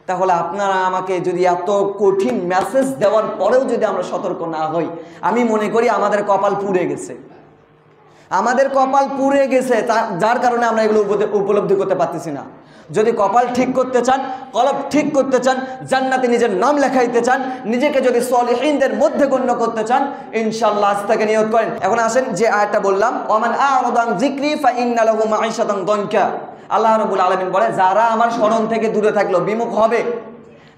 তাহলে আপনারা আমাকে যদি এত কঠিন মেসেজ দেওয়ার পরেও যদি আমরা সতর্ক না হই, আমি মনে করি আমাদের কপাল পুড়ে গেছে। আমাদের কপাল পুড়ে গেছে, যার কারণে আমরা এগুলো উপলব্ধি করতে পারতেছি না। যদি কপাল ঠিক করতে চান, কলব ঠিক করতে চান, জান্নাতে নিজের নাম লেখাইতে চান, নিজেকে যদি সলিহিনদের মধ্যে গণ্য করতে চান, ইনশাআল্লাহ আজ থেকে নিয়ত করেন। এখন আসেন যে আয়াতটা বললাম, ওমান আ'রাদা আন যিকরি ফাইন্না লাহু মাঈশাতান দানকা। আল্লাহ রাব্বুল আলামিন বলে, যারা আমার স্মরণ থেকে দূরে থাকলো, বিমুখ হবে,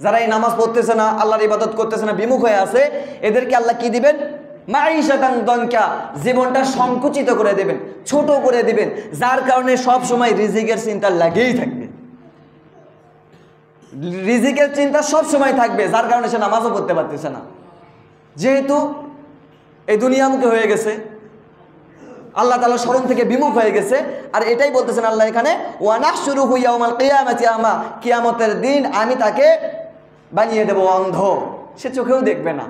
যারা এই নামাজ পড়তেছে না, আল্লাহর ইবাদত করতেছে না, বিমুখ হয়ে আছে, এদেরকে আল্লাহ কি দিবেন? মাঈশাতান দানকা, জীবনটা সংকুচিত করে দেবেন, ছোট করে দিবেন, যার কারণে সব সময় রিজিকের চিন্তা লাগেই থাকবে। রিজিকের চিন্তা সব সময় থাকবে, যার কারণে সে নামাজও পড়তে পারতেছে না, যেহেতু এই দুনিয়ামুখী হয়ে গেছে, আল্লাহ তাআলা স্মরণ থেকে বিমুখ হয়ে গেছে। আর এটাই বলতেছেন আল্লাহ এখানে, ওয়া নাহশুরুহু ইয়াওমাল কিয়ামাতি আমা, কিয়ামতের দিন আমি তাকে বানিয়ে দেব অন্ধ, সে চোখেও দেখবে না।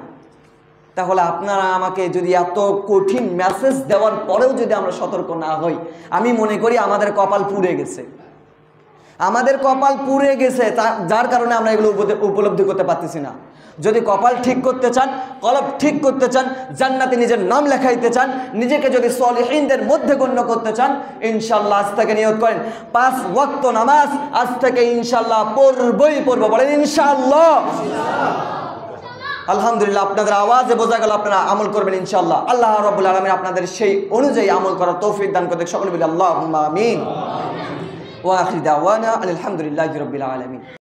তাহলে আপনারা আমাকে যদি এত কঠিন মেসেজ দেওয়ার পরেও যদি আমরা সতর্ক না হই, আমি মনে করি আমাদের কপাল পুড়ে গেছে। আমাদের কপাল পুড়ে গেছে, যার কারণে আমরা এগুলো উপলব্ধি করতে পারতেছি না। যদি কপাল ঠিক করতে চান, কলব ঠিক করতে চান, জান্নাতে নিজের নাম লেখাইতে চান, নিজেকে যদি সলিহিনদের মধ্যে গণ্য করতে চান, ইনশাআল্লাহ আজ থেকে নিয়ত করেন 5 ওয়াক্ত নামাজ আজ থেকে ইনশাআল্লাহ পড়বই পড়ব। বলেন ইনশাআল্লাহ। আলহামদুলিল্লাহ, আপনাদের আওয়াজে বোঝা গেল আপনারা আমল করবেন ইনশাআল্লাহ। আল্লাহ রাব্বুল আলামিন আপনাদের সেই অনুযায়ী আমল করার তৌফিক দান করতে সকলে বলি আল্লাহুম্মা আমিন। ওয়া আখির দাওয়ানা আলহামদুলিল্লাহি রাব্বিল আলামিন।